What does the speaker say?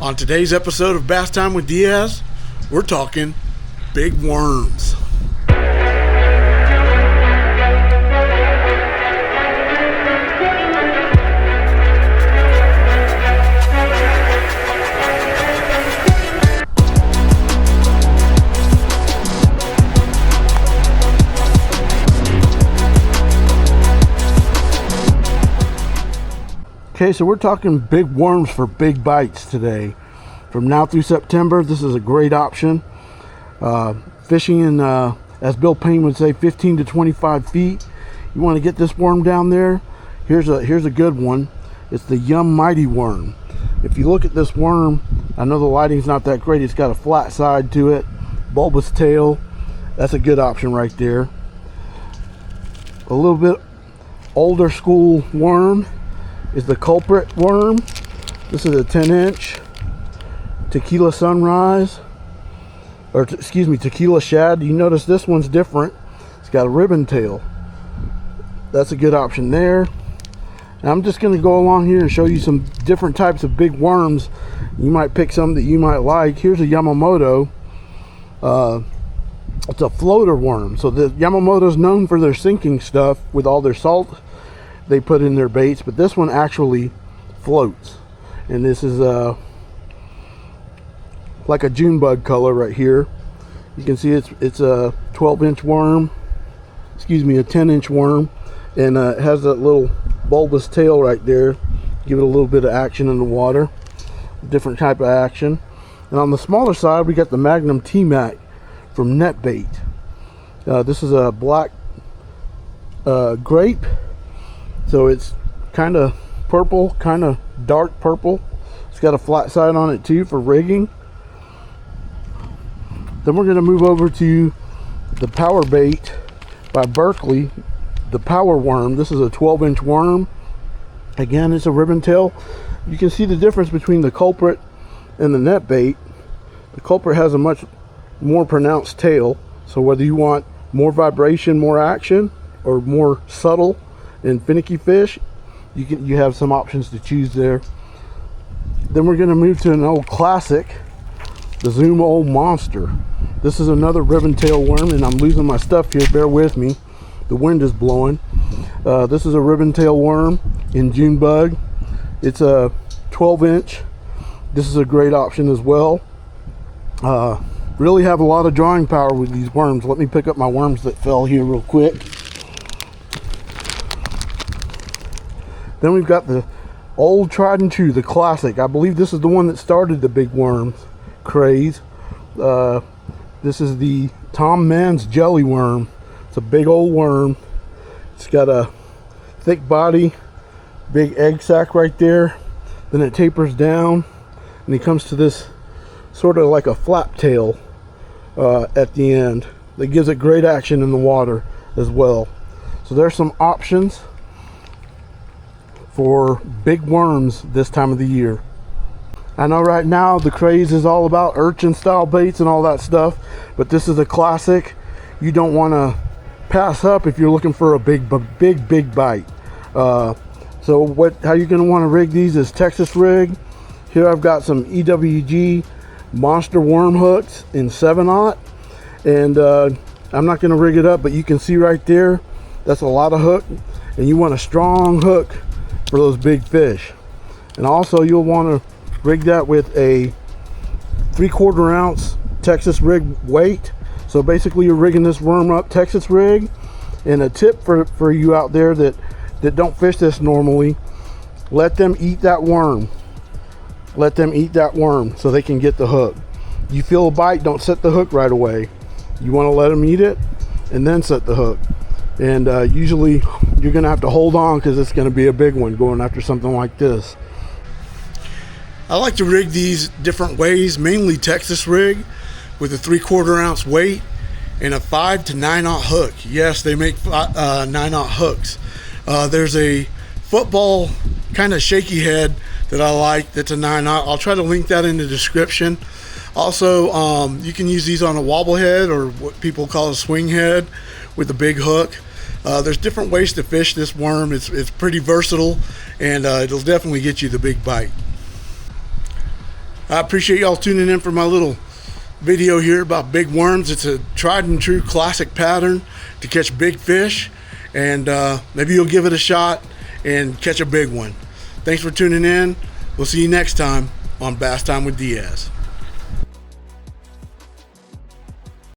On today's episode of Bass Time with Diaz, we're talking big worms. Okay, so we're talking big worms for big bites today. From now through September, this is a great option. Fishing in, as Bill Payne would say, 15 to 25 feet. You want to get this worm down there? Here's a good one. It's the Yum Mighty worm. If you look at this worm, I know the lighting's not that great. It's got a flat side to it, bulbous tail. That's a good option right there. A little bit older school worm is the culprit worm. This is a 10-inch tequila sunrise, or tequila shad. You notice this one's different. It's got a ribbon tail. That's a good option there. And I'm just going to go along here and show you some different types of big worms. You might pick some that you might like. Here's a Yamamoto. It's a floater worm. So the Yamamoto's known for their sinking stuff with all their salt they put in their baits, but this one actually floats, and this is like a June bug color right here. You can see it's a 12-inch worm, a 10-inch worm, and it has that little bulbous tail right there. Give it a little bit of action in the water, different type of action. And on the smaller side, we got the Magnum T-Mac from Netbait. This is a black grape. So it's kind of purple, kind of dark purple. It's got a flat side on it too for rigging. Then we're going to move over to the Power Bait by Berkley, the Power Worm. This is a 12-inch worm. Again, it's a ribbon tail. You can see the difference between the culprit and the net bait. The culprit has a much more pronounced tail. So whether you want more vibration, more action, or more subtle and finicky fish, you have some options to choose there. Then we're going to move to an old classic, the Zoom Old Monster. This is another ribbon tail worm, and I'm losing my stuff here, bear with me, the wind is blowing. This is a ribbon tail worm in June bug. It's a 12-inch. This is a great option as well. Really have a lot of drawing power with these worms. Let me pick up my worms that fell here real quick. Then we've got the old tried and true, the classic. I believe this is the one that started the big worms craze. This is the Tom Mann's jelly worm. It's a big old worm. It's got a thick body, big egg sac right there. Then it tapers down, and it comes to this sort of like a flap tail at the end that gives it great action in the water as well. So there's some options for big worms this time of the year. I know right now the craze is all about urchin style baits and all that stuff, but this is a classic you don't want to pass up if you're looking for a big bite. So how you're going to want to rig these is Texas rig. Here I've got some EWG monster worm hooks in 7/0, and I'm not going to rig it up, but you can see right there that's a lot of hook, and you want a strong hook for those big fish. And also you'll want to rig that with a 3/4 ounce Texas rig weight. So basically you're rigging this worm up Texas rig. And a tip for you out there that don't fish this normally, let them eat that worm. Let them eat that worm so they can get the hook. You feel a bite, don't set the hook right away. You want to let them eat it and then set the hook. And usually you're going to have to hold on because it's going to be a big one going after something like this. I like to rig these different ways, mainly Texas rig with a 3/4 ounce weight and a 5 to 9/0 hook. Yes, they make 9/0 hooks. There's a football kind of shaky head that I like that's a 9/0. I'll try to link that in the description. Also, you can use these on a wobble head, or what people call a swing head, with a big hook. There's different ways to fish this worm. It's pretty versatile, and it'll definitely get you the big bite. I appreciate y'all tuning in for my little video here about big worms. It's a tried and true classic pattern to catch big fish, and maybe you'll give it a shot and catch a big one. Thanks for tuning in. We'll see you next time on Bass Time with Diaz.